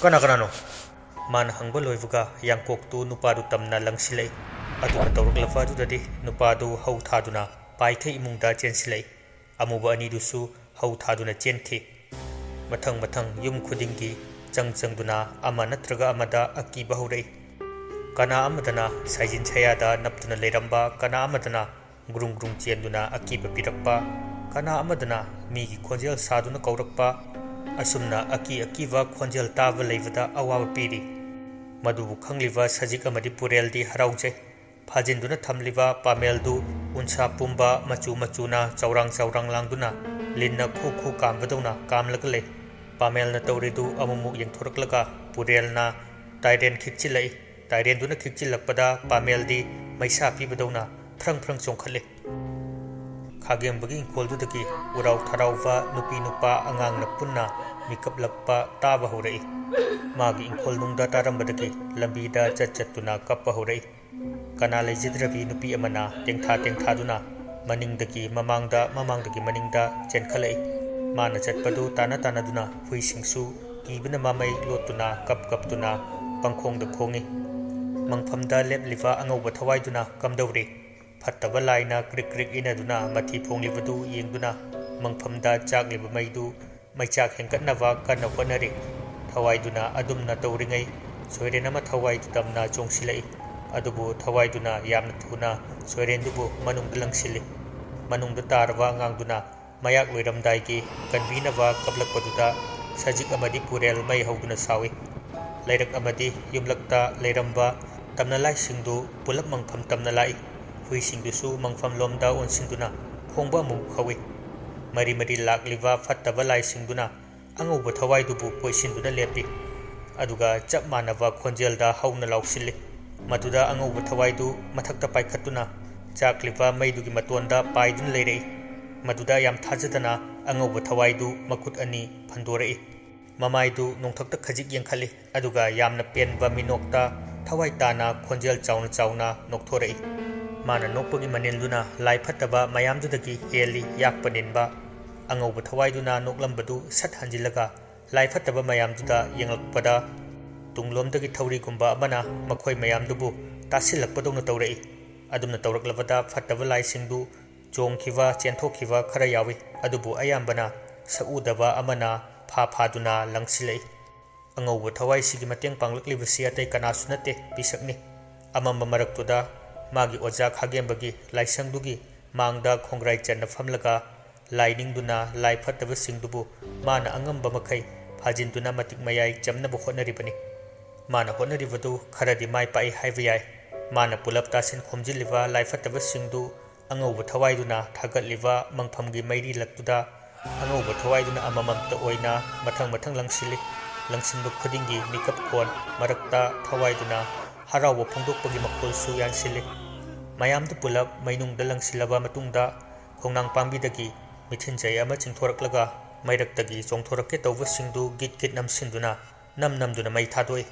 ꯀꯅꯥꯅꯣ ꯃꯥꯅ ꯍꯪꯕ ꯂꯣꯏꯕꯒ ꯌꯥꯡꯀꯣꯛꯇꯨ ꯅꯨꯄꯥꯗꯨ ꯇꯝꯅ ꯂꯪꯁꯤꯜꯂꯛꯏ ꯑꯗꯨꯅ ꯇꯧꯔꯛꯂꯕ ꯑꯗꯨꯗꯗꯤ ꯅꯨꯄꯥꯗꯨ ꯍꯧ ꯊꯥꯗꯨꯅ ꯄꯥꯏꯊꯩ ꯏꯃꯨꯡꯗ ꯆꯦꯟꯁꯤꯜꯂꯛꯏ ꯑꯃꯨꯕ ꯑꯅꯤꯗꯨꯁꯨ ꯍꯧ ꯊꯥꯗꯨꯅ ꯆꯦꯟꯈꯤ ꯃꯊꯪ ꯌꯨꯝ ꯈꯨꯗꯤꯡꯒꯤ ꯆꯪꯗꯨꯅ ꯑꯃ ꯅꯠꯇ꯭ꯔꯒ ꯑꯃꯗ ꯑꯀꯤꯕ ꯍꯧꯔꯛꯏ ꯀꯅꯥ ꯑꯃꯗꯅ ꯁꯥꯏꯖꯤꯟ ꯁꯌꯥꯗ ꯅꯞꯇꯨꯅ ꯂꯩꯔꯝꯕ ꯀꯅꯥ ꯑꯃꯗꯅ ꯒ꯭ꯔꯨꯡ ꯆꯦꯟꯗꯨꯅ ꯑꯀꯤꯕ ꯄꯤꯔꯛꯄ ꯀꯅꯥ ꯑꯃꯗꯅ ꯃꯤꯒꯤ ꯈꯣꯟꯖꯦꯜ ꯁꯥꯗꯨꯅ ꯀꯧꯔꯛꯄ ꯑꯁꯨꯝꯅ ꯑꯀꯤꯕ ꯈꯣꯟꯖꯦꯜ ꯇꯥꯕ ꯂꯩꯕꯗ ꯑꯋꯥꯕ ꯄꯤꯔꯤ ꯃꯗꯨꯕꯨ ꯈꯪꯂꯤꯕ ꯁꯖꯤꯛ ꯑꯃꯗꯤ ꯄꯨꯔꯦꯜꯗꯤ ꯍꯔꯥꯎꯖꯩ ꯐꯥꯖꯤꯟꯗꯨꯅ ꯊꯝꯂꯤꯕ ꯄꯥꯃꯦꯜꯗꯨ ꯎꯟꯁꯥ ꯄꯨꯝꯕ ꯃꯆꯨꯅ ꯆꯥꯎꯔꯥꯡ ꯂꯥꯡꯗꯨꯅ ꯂꯤꯟꯅ ꯈꯨ ꯀꯥꯝꯕꯗꯧꯅ ꯀꯥꯝꯂꯒ ꯂꯩ ꯄꯥꯃꯦꯜꯅ ꯇꯧꯔꯤꯗꯨ ꯑꯃꯨꯛ ꯌꯦꯡꯊꯣꯔꯛꯂꯒ ꯄꯨꯔꯦꯜꯅ ꯇꯥꯏꯔꯦꯟ ꯈꯤꯛꯆꯤꯜꯂꯛꯏ ꯇꯥꯏꯔꯦꯟꯗꯨꯅ ꯈꯤꯛꯆꯤꯜꯂꯛꯄꯗ ꯄꯥꯃꯦꯜꯗꯤ ꯃꯩꯁꯥ ꯄꯤꯕꯗꯧꯅ ꯐ꯭ꯔꯪ ꯆꯣꯡꯈꯠꯂꯤ ꯈꯥꯒꯦꯝꯕꯒꯤ ꯏꯪꯈꯣꯜꯗꯨꯗꯒꯤ ꯎꯔꯥꯎ ꯊꯔꯥꯎꯕ ꯅꯨꯄꯤ ꯅꯨꯄꯥ ꯑꯉꯥꯡꯅ ꯄꯨꯟꯅ ꯃꯤꯀꯞꯂꯛꯄ ꯇꯥꯕ ꯍꯧꯔꯛꯏ ꯃꯥꯒꯤ ꯏꯪꯈꯣꯜꯅꯨꯡꯗ ꯇꯥꯔꯝꯕꯗꯒꯤ ꯂꯝꯕꯤꯗ ꯆꯠꯇꯨꯅ ꯀꯞꯄ ꯍꯧꯔꯛꯏ ꯀꯅꯥ ꯂꯩꯖꯗ꯭ꯔꯕꯤ ꯅꯨꯄꯤ ꯑꯃꯅ ꯇꯦꯡꯊꯥꯗꯨꯅ ꯃꯅꯤꯡꯗꯒꯤ ꯃꯃꯥꯡꯗꯒꯤ ꯃꯅꯤꯡꯗ ꯆꯦꯟꯈꯠꯂꯛꯏ ꯃꯥꯅ ꯆꯠꯄꯗꯨ ꯇꯥꯟꯅꯗꯨꯅ ꯍꯨꯏꯁꯤꯡꯁꯨ ꯀꯤꯕꯅ ꯃꯃꯩ ꯂꯣꯠꯇꯨꯅ ꯀꯞꯇꯨꯅ ꯄꯪꯈꯣꯡꯗ ꯈꯣꯡꯏ ꯃꯪꯐꯝꯗ ꯂꯦꯞꯂꯤꯕ ꯑꯉꯧꯕ ꯊꯋꯥꯏꯗꯨꯅ ꯀꯝꯗꯧꯔꯤ ꯐꯠꯇꯕ ꯂꯥꯏꯅ ꯀ꯭ꯔꯤꯛ ꯏꯅꯗꯨꯅ ꯃꯊꯤ ꯐꯣꯡꯂꯤꯕꯗꯨ ꯌꯦꯡꯗꯨꯅ ꯃꯪꯐꯝꯗ ꯆꯥꯛꯂꯤꯕ ꯃꯩꯗꯨ ꯃꯩꯆꯥꯛ ꯍꯦꯟꯒꯠꯅꯕ ꯀꯟꯅ ꯍꯣꯠꯅꯔꯤ ꯊꯋꯥꯏꯗꯨꯅ ꯑꯗꯨꯝꯅ ꯇꯧꯔꯤꯉꯩ ꯁꯣꯏꯔꯦꯟ ꯑꯃ ꯊꯋꯥꯏꯗꯨ ꯇꯝꯅ ꯆꯣꯡꯁꯤꯜꯂꯛꯏ ꯑꯗꯨꯕꯨ ꯊꯋꯥꯏꯗꯨꯅ ꯌꯥꯝꯅ ꯊꯨꯅ ꯁꯣꯏꯔꯦꯟꯗꯨꯕꯨ ꯃꯅꯨꯡꯗ ꯂꯪꯁꯤꯜꯂꯤ ꯃꯅꯨꯡꯗ ꯇꯥꯔꯕ ꯑꯉꯥꯡꯗꯨꯅ ꯃꯌꯥꯛ ꯂꯣꯏꯔꯝꯗꯥꯏꯒꯤ ꯀꯟꯕꯤꯅꯕ ꯀꯞꯂꯛꯄꯗꯨꯗ ꯁꯖꯤꯛ ꯑꯃꯗꯤ ꯄꯨꯔꯦꯜ ꯃꯩ ꯍꯧꯗꯨꯅ ꯁꯥꯎꯏ ꯂꯩꯔꯛ ꯑꯃꯗꯤ ꯌꯨꯝꯂꯛꯇ ꯂꯩꯔꯝꯕ ꯇꯝꯅꯂꯥꯏꯁꯤꯡꯗꯨ ꯄꯨꯂꯞ ꯃꯪꯐꯝ ꯇꯝꯅ ꯂꯥꯛꯏ ꯍꯨꯏꯁꯤꯡꯗꯨꯁꯨ ꯃꯪꯐꯝꯂꯣꯝꯗ ꯑꯣꯟꯁꯤꯟꯗꯨꯅ ꯈꯣꯡꯕ ꯑꯃꯨꯛ ꯍꯧꯏ ꯃꯔꯤ ꯂꯥꯛꯂꯤꯕ ꯐꯠꯇꯕ ꯂꯥꯏꯁꯤꯡꯗꯨꯅ ꯑꯉꯧꯕ ꯊꯋꯥꯏꯗꯨꯕꯨ ꯄꯣꯏꯁꯤꯟꯗꯨꯅ ꯂꯦꯞꯄꯤ ꯑꯗꯨꯒ ꯆꯞ ꯃꯥꯟꯅꯕ ꯈꯣꯟꯖꯦꯜꯗ ꯍꯧꯅ ꯂꯥꯎꯁꯤꯜꯂꯤ ꯃꯗꯨꯗ ꯑꯉꯧꯕ ꯊꯋꯥꯏꯗꯨ ꯃꯊꯛꯇ ꯄꯥꯏꯈꯠꯇꯨꯅ ꯆꯥꯛꯂꯤꯕ ꯃꯩꯗꯨꯒꯤ ꯃꯇꯣꯟꯗ ꯄꯥꯏꯗꯨꯅ ꯂꯩꯔꯛꯏ ꯃꯗꯨꯗ ꯌꯥꯝ ꯊꯥꯖꯗꯅ ꯑꯉꯧꯕ ꯊꯋꯥꯏꯗꯨ ꯃꯈꯨꯠ ꯑꯅꯤ ꯐꯟꯗꯣꯔꯛꯏ ꯃꯃꯥꯏꯗꯨ ꯅꯣꯡꯊꯛꯇ ꯈꯖꯤꯛ ꯌꯦꯡꯈꯠꯂꯤ ꯑꯗꯨꯒ ꯌꯥꯝꯅ ꯄꯦꯟꯕ ꯃꯤꯅꯣꯛꯇ ꯊꯋꯥꯏ ꯇꯥꯅ ꯈꯣꯟꯖꯦꯜ ꯆꯥꯎꯅ ꯅꯣꯛꯊꯣꯔꯛꯏ ꯃꯥꯅ ꯅꯣꯛꯄꯒꯤ ꯃꯅꯤꯜꯗꯨꯅ ꯂꯥꯏ ꯐꯠꯇꯕ ꯃꯌꯥꯝꯗꯨꯗꯒꯤ ꯍꯦꯜꯂꯤ ꯌꯥꯛꯄ ꯅꯤꯟꯕ ꯑꯉꯧꯕ ꯊꯋꯥꯏꯗꯨꯅ ꯅꯣꯛꯂꯝꯕꯗꯨ ꯁꯠ ꯍꯟꯖꯤꯜꯂꯒ ꯂꯥꯏ ꯐꯠꯇꯕ ꯃꯌꯥꯝꯗꯨꯗ ꯌꯦꯡꯂꯛꯄꯗ ꯇꯨꯡꯂꯣꯝꯗꯒꯤ ꯊꯧꯔꯤꯒꯨꯝꯕ ꯑꯃꯅ ꯃꯈꯣꯏ ꯃꯌꯥꯝꯗꯨꯕꯨ ꯇꯥꯁꯤꯜꯂꯛꯄꯗꯧꯅ ꯇꯧꯔꯛꯏ ꯑꯗꯨꯝꯅ ꯇꯧꯔꯛꯂꯕꯗ ꯐꯠꯇꯕ ꯂꯥꯏꯁꯤꯡꯗꯨ ꯆꯣꯡꯈꯤꯕ ꯆꯦꯟꯊꯣꯛꯈꯤꯕ ꯈꯔ ꯌꯥꯎꯏ ꯑꯗꯨꯕꯨ ꯑꯌꯥꯝꯕꯅ ꯁꯛꯎꯗꯕ ꯑꯃꯅ ꯐꯥꯗꯨꯅ ꯂꯪꯁꯤꯜꯂꯛꯏ ꯑꯉꯧꯕ ꯊꯋꯥꯏꯁꯤꯒꯤ ꯃꯇꯦꯡ ꯄꯥꯡꯂꯛꯂꯤꯕꯁꯤ ꯑꯇꯩ ꯀꯅꯥꯁꯨ ꯅꯠꯇꯦ ꯄꯤꯁꯛꯅꯤ ꯑꯃꯝꯕ ꯃꯔꯛꯇꯨꯗ ꯃꯥꯒꯤ ꯑꯣꯖꯥ ꯈꯥꯒꯦꯝꯕꯒꯤ ꯂꯥꯏꯁꯪꯗꯨꯒꯤ ꯃꯥꯡꯗ ꯈꯣꯡꯒ꯭ꯔꯥꯏ ꯆꯟꯅ ꯐꯝꯂꯒ ꯂꯥꯏꯅꯤꯡꯗꯨꯅ ꯂꯥꯏ ꯐꯠꯇꯕꯁꯤꯡꯗꯨꯕꯨ ꯃꯥꯅ ꯑꯉꯝꯕ ꯃꯈꯩ ꯐꯥꯖꯤꯟꯗꯨꯅ ꯃꯇꯤꯛ ꯃꯌꯥꯏ ꯆꯝꯅꯕ ꯍꯣꯠꯅꯔꯤꯕꯅꯤ ꯃꯥꯅ ꯍꯣꯠꯅꯔꯤꯕꯗꯨ ꯈꯔꯗꯤ ꯃꯥꯏ ꯄꯥꯛꯏ ꯍꯥꯏꯕ ꯌꯥꯏ ꯃꯥꯅ ꯄꯨꯂꯞ ꯇꯥꯁꯤꯟ ꯈꯣꯝꯖꯤꯜꯂꯤꯕ ꯂꯥꯏ ꯐꯠꯇꯕꯁꯤꯡꯗꯨ ꯑꯉꯧꯕ ꯊꯋꯥꯏꯗꯨꯅ ꯊꯥꯒꯠꯂꯤꯕ ꯃꯪꯐꯝꯒꯤ ꯃꯩꯔꯤꯂꯛꯇꯨꯗ ꯑꯉꯧꯕ ꯊꯋꯥꯏꯗꯨꯅ ꯑꯃꯃꯝꯇ ꯑꯣꯏꯅ ꯃꯊꯪ ꯂꯪꯁꯤꯜꯂꯤ ꯂꯪꯁꯤꯟꯕ ꯈꯨꯗꯤꯡꯒꯤ ꯃꯤꯀꯞ ꯈꯣꯟ ꯃꯔꯛꯇ ꯊꯋꯥꯏꯗꯨꯅ ꯍꯔꯥꯎꯕ ꯐꯣꯡꯗꯣꯛꯄꯒꯤ ꯃꯈꯣꯜꯁꯨ ꯌꯥꯟꯁꯤꯜꯂꯤ ꯃꯌꯥꯝꯗꯨ ꯄꯨꯂꯞ ꯃꯩꯅꯨꯡꯗ ꯂꯪꯁꯤꯜꯂꯕ ꯃꯇꯨꯡꯗ ꯈꯣꯡꯅꯥꯡ ꯄꯥꯝꯕꯤꯗꯒꯤ ꯃꯤꯊꯤꯟꯖꯩ ꯑꯃ ꯆꯤꯡꯊꯣꯔꯛꯂꯒ ꯃꯩꯔꯛꯇꯒꯤ ꯆꯣꯡꯊꯣꯔꯛꯀꯦ ꯇꯧꯕꯁꯤꯡꯗꯨ ꯒꯤꯠ ꯅꯝꯁꯤꯟꯗꯨꯅ ꯅꯝꯗꯨꯅ ꯃꯩ ꯊꯥꯗꯣꯛꯏ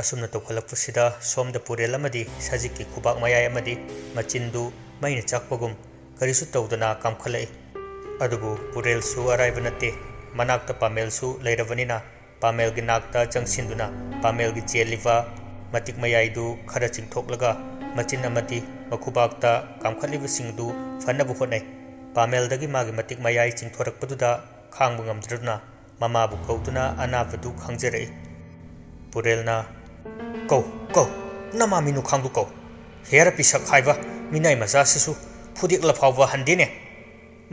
ꯑꯁꯨꯝꯅ ꯇꯧꯈꯠꯂꯛꯄꯁꯤꯗ ꯁꯣꯝꯗ ꯄꯨꯔꯦꯜ ꯑꯃꯗꯤ ꯁꯖꯤꯛꯀꯤ ꯈꯨꯕꯥꯛ ꯃꯌꯥꯏ ꯑꯃꯗꯤ ꯃꯆꯤꯟꯗꯨ ꯃꯩꯅ ꯆꯥꯛꯄꯒꯨꯝ ꯀꯔꯤꯁꯨ ꯇꯧꯗꯅ ꯀꯥꯝꯈꯠꯂꯛꯏ ꯑꯗꯨꯕꯨ ꯄꯨꯔꯦꯜꯁꯨ ꯑꯔꯥꯏꯕ ꯅꯠꯇꯦ ꯃꯅꯥꯛꯇ ꯄꯥꯃꯦꯜꯁꯨ ꯂꯩꯔꯕꯅꯤꯅ ꯄꯥꯃꯦꯜꯒꯤ ꯅꯥꯛꯇ ꯆꯪꯁꯤꯟꯗꯨꯅ ꯄꯥꯃꯦꯜꯒꯤ ꯆꯦꯜꯂꯤꯕ ꯃꯇꯤꯛ ꯃꯌꯥꯏꯗꯨ ꯈꯔ ꯆꯤꯡꯊꯣꯛꯂꯒ ꯃꯆꯤꯟ ꯑꯃꯗꯤ ꯃꯈꯨꯕꯥꯛꯇ ꯀꯥꯝꯈꯠꯂꯤꯕꯁꯤꯡꯗꯨ ꯐꯅꯕ ꯍꯣꯠꯅꯩ ꯄꯥꯃꯦꯜꯗꯒꯤ ꯃꯥꯒꯤ ꯃꯇꯤꯛ ꯃꯌꯥꯏ ꯆꯤꯡꯊꯣꯔꯛꯄꯗꯨꯗ ꯈꯥꯡꯕ ꯉꯝꯗ꯭ꯔꯗꯨꯅ ꯃꯃꯥꯕꯨ ꯀꯧꯗꯨꯅ ꯑꯅꯥꯕꯗꯨ ꯈꯪꯖꯔꯛꯏ ꯄꯨꯔꯦꯜꯅ ꯀꯧ ꯅꯃꯥ ꯃꯤꯅꯨꯈꯥꯡꯗꯨ ꯀꯧ ꯍꯦꯔ ꯄꯤꯁꯛ ꯍꯥꯏꯕ ꯃꯤꯅꯥꯏ ꯃꯆꯥꯁꯤꯁꯨ ꯐꯨꯗꯦꯛꯂ ꯐꯥꯎꯕ ꯍꯟꯗꯦꯅꯦ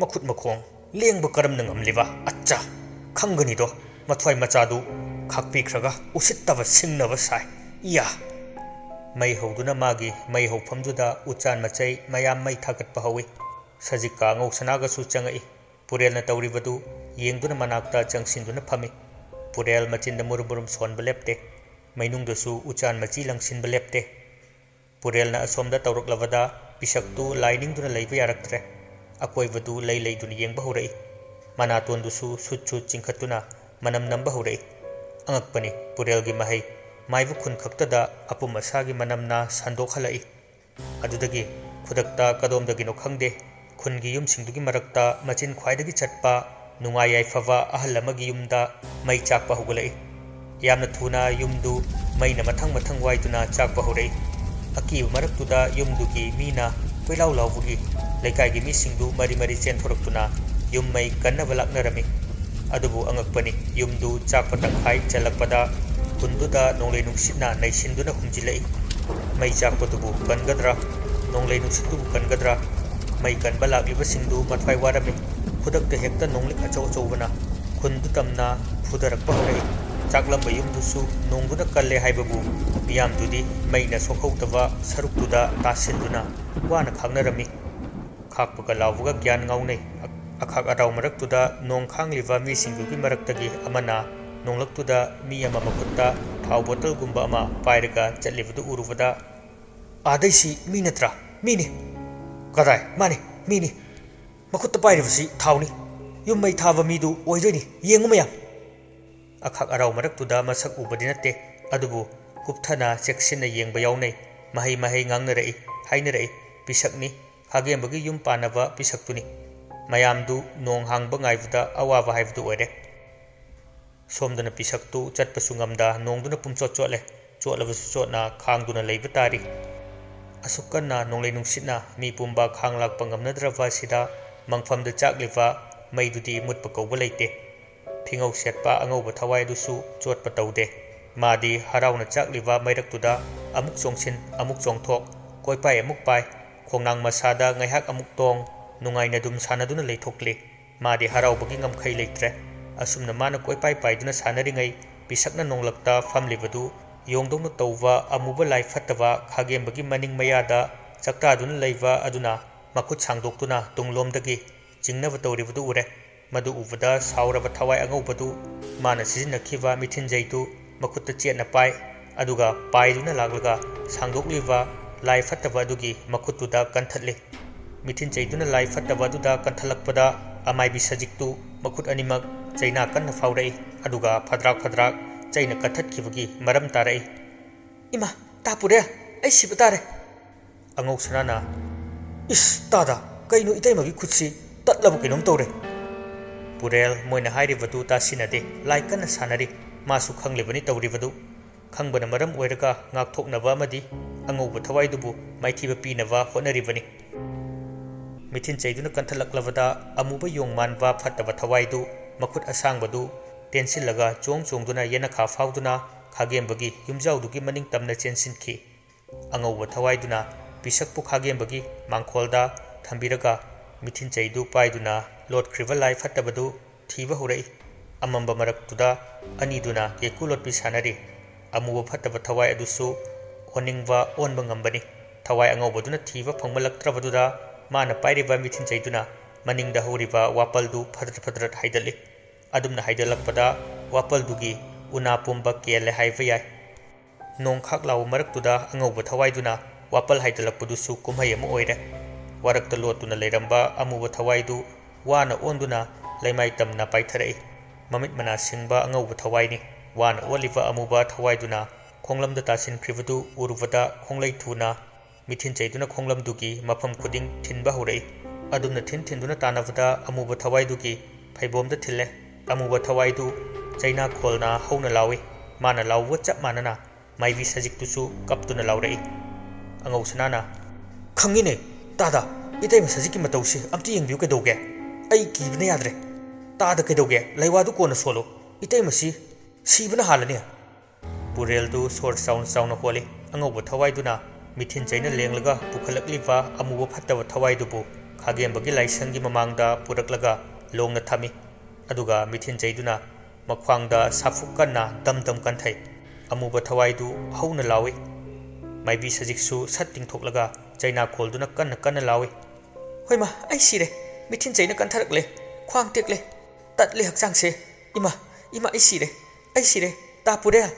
ꯃꯈꯨꯠ ꯃꯈꯣꯡ ꯂꯦꯡꯕ ꯀꯔꯝꯅ ꯉꯝꯂꯤꯕ ꯑꯠꯆꯥ ꯈꯪꯒꯅꯤꯗꯣ ꯃꯊ꯭ꯋꯥꯏ ꯃꯆꯥꯗꯨ ꯈꯥꯛꯄꯤꯈ꯭ꯔꯒ ꯎꯁꯤꯠꯇꯕ ꯁꯤꯡꯅꯕ ꯁꯥꯏ ꯏꯌꯥ ꯃꯩ ꯍꯧꯗꯨꯅ ꯃꯥꯒꯤ ꯃꯩ ꯍꯧꯐꯝꯗꯨꯗ ꯎꯆꯥꯟ ꯃꯆꯩ ꯃꯌꯥꯝ ꯃꯩ ꯊꯥꯒꯠꯄ ꯍꯧꯏ ꯁꯖꯤꯛꯀ ꯑꯉꯧ ꯁꯅꯥꯒꯁꯨ ꯆꯪꯉꯛꯏ ꯄꯨꯔꯦꯜꯅ ꯇꯧꯔꯤꯕꯗꯨ ꯌꯦꯡꯗꯨꯅ ꯃꯅꯥꯛꯇ ꯆꯪꯁꯤꯟꯗꯨꯅ ꯐꯝꯃꯤ ꯄꯨꯔꯦꯜ ꯃꯆꯤꯟꯗ ꯃꯨꯔꯨꯝ ꯁꯣꯟꯕ ꯂꯦꯞꯇꯦ ꯃꯩꯅꯨꯡꯗꯁꯨ ꯎꯆꯥꯟ ꯃꯆꯤ ꯂꯪꯁꯤꯟꯕ ꯂꯦꯞꯇꯦ ꯄꯨꯔꯦꯜꯅ ꯑꯁꯣꯝꯗ ꯇꯧꯔꯛꯂꯕꯗ ꯄꯤꯁꯛꯇꯨ ꯂꯥꯏꯅꯤꯡꯗꯨꯅ ꯂꯩꯕ ꯌꯥꯔꯛꯇ꯭ꯔꯦ ꯑꯀꯣꯏꯕꯗꯨ ꯂꯩ ꯂꯩꯗꯨꯅ ꯌꯦꯡꯕ ꯍꯧꯔꯛꯏ ꯃꯅꯥꯇꯣꯟꯗꯨꯁꯨ ꯁꯨꯠ ꯁꯨꯠ ꯆꯤꯡꯈꯠꯇꯨꯅ ꯃꯅꯝ ꯅꯝꯕ ꯍꯧꯔꯛꯏ ꯑꯉꯛꯄꯅꯤ ꯄꯨꯔꯦꯜꯒꯤ ꯃꯍꯩ ꯃꯥꯏꯕ ꯈꯨꯟ ꯈꯛꯇꯗ ꯑꯄꯨꯝ ꯑꯁꯥꯒꯤ ꯃꯅꯝꯅ ꯁꯟꯗꯣꯛꯍꯜꯂꯛꯏ ꯑꯗꯨꯗꯒꯤ ꯈꯨꯗꯛꯇ ꯀꯗꯣꯝꯗꯒꯤꯅꯣ ꯈꯪꯗꯦ ꯈꯨꯟꯒꯤ ꯌꯨꯝꯁꯤꯡꯗꯨꯒꯤ ꯃꯔꯛꯇ ꯃꯆꯤꯟ ꯈ꯭ꯋꯥꯏꯗꯒꯤ ꯆꯠꯄ ꯅꯨꯡꯉꯥꯏ ꯌꯥꯏꯐꯕ ꯑꯍꯜ ꯑꯃꯒꯤ ꯌꯨꯝꯗ ꯃꯩ ꯆꯥꯛꯄ ꯍꯧꯒꯠꯂꯛꯏ ꯌꯥꯝꯅ ꯊꯨꯅ ꯌꯨꯝꯗꯨ ꯃꯩꯅ ꯃꯊꯪ ꯃꯊꯪ ꯋꯥꯏꯗꯨꯅ ꯆꯥꯛꯄ ꯍꯧꯔꯛꯏ ꯑꯀꯤꯕ ꯃꯔꯛꯇꯨꯗ ꯌꯨꯝꯗꯨꯒꯤ ꯃꯤꯅ ꯀꯣꯏꯂꯥꯎ ꯂꯥꯎꯕꯒꯤ ꯂꯩꯀꯥꯏꯒꯤ ꯃꯤꯁꯤꯡꯗꯨ ꯃꯔꯤ ꯃꯔꯤ ꯆꯦꯟꯊꯣꯔꯛꯇꯨꯅ ꯌꯨꯝ ꯃꯩ ꯀꯟꯅꯕ ꯂꯥꯛꯅꯔꯝꯃꯤ ꯑꯗꯨꯕꯨ ꯑꯉꯛꯄꯅꯤ ꯌꯨꯝꯗꯨ ꯆꯥꯛꯄ ꯇꯪꯈꯥꯏ ꯆꯜꯂꯛꯄꯗ ꯈꯨꯟꯗꯨꯗ ꯅꯣꯡꯂꯩ ꯅꯨꯡꯁꯤꯠꯅ ꯅꯩꯁꯤꯟꯗꯨꯅ ꯍꯨꯝꯖꯤꯜꯂꯛꯏ ꯃꯩ ꯆꯥꯛꯄꯗꯨꯕꯨ ꯀꯟꯒꯗ꯭ꯔꯥ ꯅꯣꯡꯂꯩ ꯅꯨꯡꯁꯤꯠꯇꯨꯕꯨ ꯀꯟꯒꯗ꯭ꯔꯥ ꯃꯩ ꯀꯟꯕ ꯂꯥꯛꯂꯤꯕꯁꯤꯡꯗꯨ ꯃꯊ꯭ꯋꯥꯏ ꯋꯥꯔꯝꯃꯤ ꯈꯨꯗꯛꯇ ꯍꯦꯛꯇ ꯅꯣꯡꯂꯤꯛ ꯑꯆꯧ ꯑꯆꯧꯕꯅ ꯈꯨꯟꯗꯨ ꯇꯝꯅ ꯐꯨꯗꯔꯛꯄ ꯍꯧꯔꯛꯏ ꯆꯥꯛꯂꯝꯕ ꯌꯨꯝꯗꯨꯁꯨ ꯅꯣꯡꯗꯨꯅ ꯀꯜꯂꯦ ꯍꯥꯏꯕꯕꯨ ꯃꯤꯌꯥꯝꯗꯨꯗꯤ ꯃꯩꯅ ꯁꯣꯛꯍꯧꯗꯕ ꯁꯔꯨꯛꯇꯨꯗ ꯇꯥꯁꯤꯟꯗꯨꯅ ꯋꯥꯅ ꯈꯥꯡꯅꯔꯝꯃꯤ ꯈꯥꯛꯄꯒ ꯂꯥꯎꯕꯒ ꯒ꯭ꯌꯥꯟ ꯉꯥꯎꯅꯩ ꯑꯈꯥꯛ ꯑꯔꯥꯎ ꯃꯔꯛꯇꯨꯗ ꯅꯣꯡ ꯈꯥꯡꯂꯤꯕ ꯃꯤꯁꯤꯡꯗꯨꯒꯤ ꯃꯔꯛꯇꯒꯤ ꯑꯃꯅ ꯅꯣꯡꯂꯛꯇꯨꯗ ꯃꯤ ꯑꯃ ꯃꯈꯨꯠꯇ ꯊꯥꯎ ꯕꯣꯇꯜꯒꯨꯝꯕ ꯑꯃ ꯄꯥꯏꯔꯒ ꯆꯠꯂꯤꯕꯗꯨ ꯎꯔꯨꯕꯗ ꯑꯥꯗꯩꯁꯤ ꯃꯤ ꯅꯠꯇ꯭ꯔꯥ ꯃꯤꯅꯤ ꯀꯗꯥꯏ ꯃꯥꯅꯤ ꯃꯤꯅꯤ ꯃꯈꯨꯠꯇ ꯄꯥꯏꯔꯤꯕꯁꯤ ꯊꯥꯎꯅꯤ ꯌꯨꯝ ꯃꯩ ꯊꯥꯕ ꯃꯤꯗꯨ ꯑꯣꯏꯗꯣꯏꯅꯤ ꯌꯦꯡꯉꯨ ꯃꯌꯥꯝ ꯑꯈꯥꯛ ꯑꯔꯥꯎ ꯃꯔꯛꯇꯨꯗ ꯃꯁꯛ ꯎꯕꯗꯤ ꯅꯠꯇꯦ ꯑꯗꯨꯕꯨ ꯀꯨꯞꯊꯅ ꯆꯦꯛꯁꯤꯟꯅ ꯌꯦꯡꯕ ꯌꯥꯎꯅꯩ ꯃꯍꯩ ꯃꯍꯩ ꯉꯥꯡꯅꯔꯛꯏ ꯍꯥꯏꯅꯔꯛꯏ ꯄꯤꯁꯛꯅꯤ ꯈꯥꯒꯦꯝꯕꯒꯤ ꯌꯨꯝ ꯄꯥꯟꯅꯕ ꯄꯤꯁꯛꯇꯨꯅꯤ ꯃꯌꯥꯝꯗꯨ ꯅꯣꯡ ꯍꯥꯡꯕ ꯉꯥꯏꯕꯗ ꯑꯋꯥꯕ ꯍꯥꯏꯕꯗꯨ ꯑꯣꯏꯔꯦ ꯁꯣꯝꯗꯅ ꯄꯤꯁꯛꯇꯨ ꯆꯠꯄꯁꯨ ꯉꯝꯗ ꯅꯣꯡꯗꯨꯅ ꯄꯨꯝꯆꯣꯠ ꯆꯣꯠꯂꯦ ꯆꯣꯠꯂꯕꯁꯨ ꯆꯣꯠꯅ ꯈꯥꯡꯗꯨꯅ ꯂꯩꯕ ꯇꯥꯔꯤ ꯑꯁꯨꯛ ꯀꯟꯅ ꯅꯣꯡꯂꯩ ꯅꯨꯡꯁꯤꯠꯅ ꯃꯤ ꯄꯨꯝꯕ ꯈꯥꯡ ꯂꯥꯛꯄ ꯉꯝꯅꯗ꯭ꯔꯕ ꯑꯁꯤꯗ ꯃꯪꯐꯝꯗ ꯆꯥꯛꯂꯤꯕ ꯃꯩꯗꯨꯗꯤ ꯃꯨꯠꯄ ꯀꯧꯕ ꯂꯩꯇꯦ ꯐꯤꯉꯧ ꯁꯦꯠꯄ ꯑꯉꯧꯕ ꯊꯋꯥꯏ ꯑꯗꯨꯁꯨ ꯆꯣꯠꯄ ꯇꯧꯗꯦ ꯃꯥꯗꯤ ꯍꯔꯥꯎꯅ ꯆꯥꯛꯂꯤꯕ ꯃꯩꯔꯛꯇꯨꯗ ꯑꯃꯨꯛ ꯆꯣꯡꯁꯤꯟ ꯑꯃꯨꯛ ꯆꯣꯡꯊꯣꯛ ꯀꯣꯏꯄꯥꯏ ꯑꯃꯨꯛ ꯄꯥꯏ ꯈꯣꯡꯅꯥꯡ ꯃꯁꯥꯗ ꯉꯥꯏꯍꯥꯛ ꯑꯃꯨꯛ ꯇꯣꯡ ꯅꯨꯡꯉꯥꯏꯅ ꯑꯗꯨꯝ ꯁꯥꯟꯅꯗꯨꯅ ꯂꯩꯊꯣꯛꯂꯤ ꯃꯥꯗꯤ ꯍꯔꯥꯎꯕꯒꯤ ꯉꯝꯈꯩ ꯂꯩꯇ꯭ꯔꯦ ꯑꯁꯨꯝꯅ ꯃꯥꯅ ꯀꯣꯏꯄꯥꯏ ꯄꯥꯏꯗꯨꯅ ꯁꯥꯟꯅꯔꯤꯉꯩ ꯄꯤꯁꯛꯅ ꯅꯣꯡꯂꯛꯇ ꯐꯝꯂꯤꯕꯗꯨ ꯌꯣꯡꯗꯧꯅ ꯇꯧꯕ ꯑꯃꯨꯕ ꯂꯥꯏ ꯐꯠꯇꯕ ꯈꯥꯒꯦꯝꯕꯒꯤ ꯃꯅꯤꯡ ꯃꯌꯥꯗ ꯆꯥꯛꯇꯥꯗꯨꯅ ꯂꯩꯕ ꯑꯗꯨꯅ ꯃꯈꯨꯠ ꯁꯥꯡꯗꯣꯛꯇꯨꯅ ꯇꯨꯡꯂꯣꯝꯗꯒꯤ ꯆꯤꯡꯅꯕ ꯇꯧꯔꯤꯕꯗꯨ ꯎꯔꯦ ꯃꯗꯨ ꯎꯕꯗ ꯁꯥꯎꯔꯕ ꯊꯋꯥꯏ ꯑꯉꯧꯕꯗꯨ ꯃꯥꯅ ꯁꯤꯖꯤꯟꯅꯈꯤꯕ ꯃꯤꯊꯤꯟꯖꯩꯗꯨ ꯃꯈꯨꯠꯇ ꯆꯦꯠꯅ ꯄꯥꯏ ꯑꯗꯨꯒ ꯄꯥꯏꯗꯨꯅ ꯂꯥꯛꯂꯒ ꯁꯥꯡꯗꯣꯛꯂꯤꯕ ꯂꯥꯏ ꯐꯠꯇꯕ ꯑꯗꯨꯒꯤ ꯃꯈꯨꯠꯇꯨꯗ ꯀꯟꯊꯠꯂꯤ ꯃꯤꯊꯤꯟꯖꯩꯗꯨꯅ ꯂꯥꯏ ꯐꯠꯇꯕ ꯑꯗꯨꯗ ꯀꯟꯊꯠꯂꯛꯄꯗ ꯑꯃꯥꯏꯕꯤ ꯁꯖꯤꯛꯇꯨ ꯃꯈꯨꯠ ꯑꯅꯤꯃꯛ ꯆꯩꯅꯥ ꯀꯟꯅ ꯐꯥꯎꯔꯛꯏ ꯑꯗꯨꯒ ꯐꯗ꯭ꯔꯥꯛ ꯐꯗ꯭ꯔꯥꯛ ꯆꯩꯅ ꯀꯟꯊꯠꯈꯤꯕꯒꯤ ꯃꯔꯝ ꯇꯥꯔꯛꯏ ꯏꯃꯥ ꯇꯥꯄꯨꯔꯦ ꯑꯩ ꯁꯤꯕ ꯇꯥꯔꯦ ꯑꯉꯧ ꯁꯅꯥꯅ ꯏꯁ ꯇꯥꯗ ꯀꯩꯅꯣ ꯏꯇꯩꯃꯒꯤ ꯈꯨꯠꯁꯤ ꯇꯠꯂꯕ ꯀꯩꯅꯣꯝ ꯇꯧꯔꯦ ꯄꯨꯔꯦꯜ ꯃꯣꯏꯅ ꯍꯥꯏꯔꯤꯕꯗꯨ ꯇꯥꯁꯤꯟꯅꯗꯦ ꯂꯥꯏ ꯀꯟꯅ ꯁꯥꯟꯅꯔꯤ ꯃꯥꯁꯨ ꯈꯪꯂꯤꯕꯅꯤ ꯇꯧꯔꯤꯕꯗꯨ ꯈꯪꯕꯅ ꯃꯔꯝ ꯑꯣꯏꯔꯒ ꯉꯥꯛꯊꯣꯛꯅꯕ ꯑꯃꯗꯤ ꯑꯉꯧꯕ ꯊꯋꯥꯏꯗꯨꯕꯨ ꯃꯥꯏꯊꯤꯕ ꯄꯤꯅꯕ ꯍꯣꯠꯅꯔꯤꯕꯅꯤ ꯃꯤꯊꯤꯟꯆꯩꯗꯨꯅ ꯀꯟꯊꯠꯂꯛꯂꯕꯗ ꯑꯃꯨꯕ ꯌꯣꯡ ꯃꯥꯟꯕ ꯐꯠꯇꯕ ꯊꯋꯥꯏꯗꯨ ꯃꯈꯨꯠ ꯑꯁꯥꯡꯕꯗꯨ ꯇꯦꯟꯁꯤꯜꯂꯒ ꯆꯣꯡ ꯆꯣꯡꯗꯨꯅ ꯌꯦꯅꯈꯥ ꯐꯥꯎꯗꯨꯅ ꯈꯥꯒꯦꯝꯕꯒꯤ ꯌꯨꯝꯖꯥꯎꯗꯨꯒꯤ ꯃꯅꯤꯡ ꯇꯝꯅ ꯆꯦꯟꯁꯤꯟꯈꯤ ꯑꯉꯧꯕ ꯊꯋꯥꯏꯗꯨꯅ ꯄꯤꯁꯛꯄꯨ ꯈꯥꯒꯦꯝꯕꯒꯤ ꯃꯥꯡꯈꯣꯜꯗ ꯊꯝꯕꯤꯔꯒ ꯃꯤꯊꯤꯟꯆꯩꯗꯨ ꯄꯥꯏꯗꯨꯅ ꯂꯣꯠꯈ꯭ꯔꯤꯕ ꯂꯥꯏ ꯐꯠꯇꯕꯗꯨ ꯊꯤꯕ ꯍꯧꯔꯛꯏ ꯑꯃꯝꯕ ꯃꯔꯛꯇꯨꯗ ꯑꯅꯤꯗꯨꯅ ꯀꯦꯀꯨ ꯂꯣꯠꯄꯤ ꯁꯥꯟꯅꯔꯤ ꯑꯃꯨꯕ ꯐꯠꯇꯕ ꯊꯋꯥꯏ ꯑꯗꯨꯁꯨ ꯑꯣꯟꯅꯤꯡꯕ ꯑꯣꯟꯕ ꯉꯝꯕꯅꯤ ꯊꯋꯥꯏ ꯑꯉꯧꯕꯗꯨꯅ ꯊꯤꯕ ꯐꯪꯃꯜꯂꯛꯇ꯭ꯔꯕꯗꯨꯗ ꯃꯥꯅ ꯄꯥꯏꯔꯤꯕ ꯃꯤꯊꯤꯟꯆꯩꯗꯨꯅ ꯃꯅꯤꯡꯗ ꯍꯧꯔꯤꯕ ꯋꯥꯄꯜꯗꯨ ꯐꯗ꯭ꯔꯠ ꯐꯗ꯭ꯔꯠ ꯍꯥꯏꯗꯠꯂꯤ ꯑꯗꯨꯝꯅ ꯍꯥꯏꯗꯠꯂꯛꯄꯗ ꯋꯥꯄꯜꯗꯨꯒꯤ ꯎꯅꯥ ꯄꯨꯝꯕ ꯀꯦꯜꯂꯦ ꯍꯥꯏꯕ ꯌꯥꯏ ꯅꯣꯡꯈꯥꯛ ꯂꯥꯎꯕ ꯃꯔꯛꯇꯨꯗ ꯑꯉꯧꯕ ꯊꯋꯥꯏꯗꯨꯅ ꯋꯥꯄꯜ ꯍꯥꯏꯗꯠꯂꯛꯄꯗꯨꯁꯨ ꯀꯨꯝꯍꯩ ꯑꯃ ꯑꯣꯏꯔꯦ ꯋꯥꯔꯛꯇ ꯂꯣꯠꯇꯨꯅ ꯂꯩꯔꯝꯕ ꯑꯃꯨꯕ ꯊꯋꯥꯏꯗꯨ ꯋꯥꯅ ꯑꯣꯟꯗꯨꯅ ꯂꯩꯃꯥꯏ ꯇꯝꯅ ꯄꯥꯏꯊꯔꯛꯏ ꯃꯃꯤꯠ ꯃꯅꯥ ꯁꯤꯡꯕ ꯑꯉꯧꯕ ꯊꯋꯥꯏꯅꯤ ꯋꯥꯅ ꯑꯣꯜꯂꯤꯕ ꯑꯃꯨꯕ ꯊꯋꯥꯏꯗꯨꯅ ꯈꯣꯡꯂꯝꯗ ꯇꯥꯁꯤꯟꯈ꯭ꯔꯤꯕꯗꯨ ꯎꯔꯨꯕꯗ ꯈꯣꯡꯂꯩ ꯊꯨꯅ ꯃꯤꯊꯤꯟꯆꯩꯗꯨꯅ ꯈꯣꯡꯂꯝꯗꯨꯒꯤ ꯃꯐꯝ ꯈꯨꯗꯤꯡ ꯊꯤꯟꯕ ꯍꯧꯔꯛꯏ ꯑꯗꯨꯝꯅ ꯊꯤꯟꯗꯨꯅ ꯇꯥꯟꯅꯕꯗ ꯑꯃꯨꯕ ꯊꯋꯥꯏꯗꯨꯒꯤ ꯐꯩꯕꯣꯝꯗ ꯊꯤꯜꯂꯦ ꯑꯃꯨꯕ ꯊꯋꯥꯏꯗꯨ ꯆꯩꯅꯥ ꯈꯣꯜꯅ ꯍꯧꯅ ꯂꯥꯎꯏ ꯃꯥꯅ ꯂꯥꯎꯕ ꯆꯞ ꯃꯥꯟꯅꯅ ꯃꯥꯏꯕꯤ ꯁꯖꯤꯛꯇꯨꯁꯨ ꯀꯞꯇꯨꯅ ꯂꯥꯎꯔꯛꯏ ꯑꯉꯧ ꯁꯅꯥꯅ ꯈꯪꯉꯤꯅꯦ ꯇꯥꯗ ꯏꯇꯩꯃ ꯁꯖꯤꯛꯀꯤ ꯃꯇꯧꯁꯤ ꯑꯝꯇ ꯌꯦꯡꯕꯤꯌꯨ ꯀꯩꯗꯧꯒꯦ ꯑꯩ ꯀꯤꯕꯅ ꯌꯥꯗ꯭ꯔꯦ ꯇꯥꯗ ꯀꯩꯗꯧꯒꯦ ꯂꯩꯋꯥꯗꯨ ꯀꯣꯟꯅ ꯁꯣꯜꯂꯨ ꯏꯇꯩꯃꯁꯤ ꯁꯤꯕꯅ ꯍꯥꯜꯂꯅꯤ ꯄꯨꯔꯦꯜꯗꯨ ꯁꯣꯔ ꯆꯥꯎꯅ ꯆꯥꯎꯅ ꯍꯣꯜꯂꯤ ꯑꯉꯧꯕ ꯊꯋꯥꯏꯗꯨꯅ ꯃꯤꯊꯤꯟꯆꯩꯅ ꯂꯦꯡꯂꯒ ꯄꯨꯈꯠꯂꯛꯂꯤꯕ ꯑꯃꯨꯕ ꯐꯠꯇꯕ ꯊꯋꯥꯏꯗꯨꯕꯨ ꯈꯥꯒꯦꯝꯕꯒꯤ ꯂꯥꯏꯁꯪꯒꯤ ꯃꯃꯥꯡꯗ ꯄꯨꯔꯛꯂꯒ ꯂꯣꯡꯅ ꯊꯝꯃꯤ ꯑꯗꯨꯒ ꯃꯤꯊꯤꯟꯆꯩꯗꯨꯅ ꯃꯈ꯭ꯋꯥꯡꯗ ꯁꯥꯐꯨ ꯀꯟꯅ ꯗꯝ ꯗꯝ ꯀꯟꯊꯩ ꯑꯃꯨꯕ ꯊꯋꯥꯏꯗꯨ ꯍꯧꯅ ꯂꯥꯎꯏ ꯃꯥꯏꯕꯤ ꯁꯖꯤꯛꯁꯨ ꯁꯠ ꯇꯤꯡꯊꯣꯛꯂꯒ ꯆꯩꯅꯥꯈꯣꯜꯗꯨꯅ ꯀꯟꯅ ꯀꯟꯅ ꯂꯥꯎꯏ ꯍꯣꯏꯃ ꯑꯩ ꯁꯤꯔꯦ ꯃꯤꯊꯤꯟꯆꯩꯅ ꯀꯟꯊꯔꯛꯂꯦ ꯈ꯭ꯋꯥꯡ ꯇꯦꯛꯂꯦ ꯇꯠꯂꯦ ꯍꯛꯆꯥꯡꯁꯦ ꯏꯃꯥ ꯏꯃꯥ ꯑꯩ ꯁꯤꯔꯦ ꯇꯥ ꯄꯨꯔꯦꯜ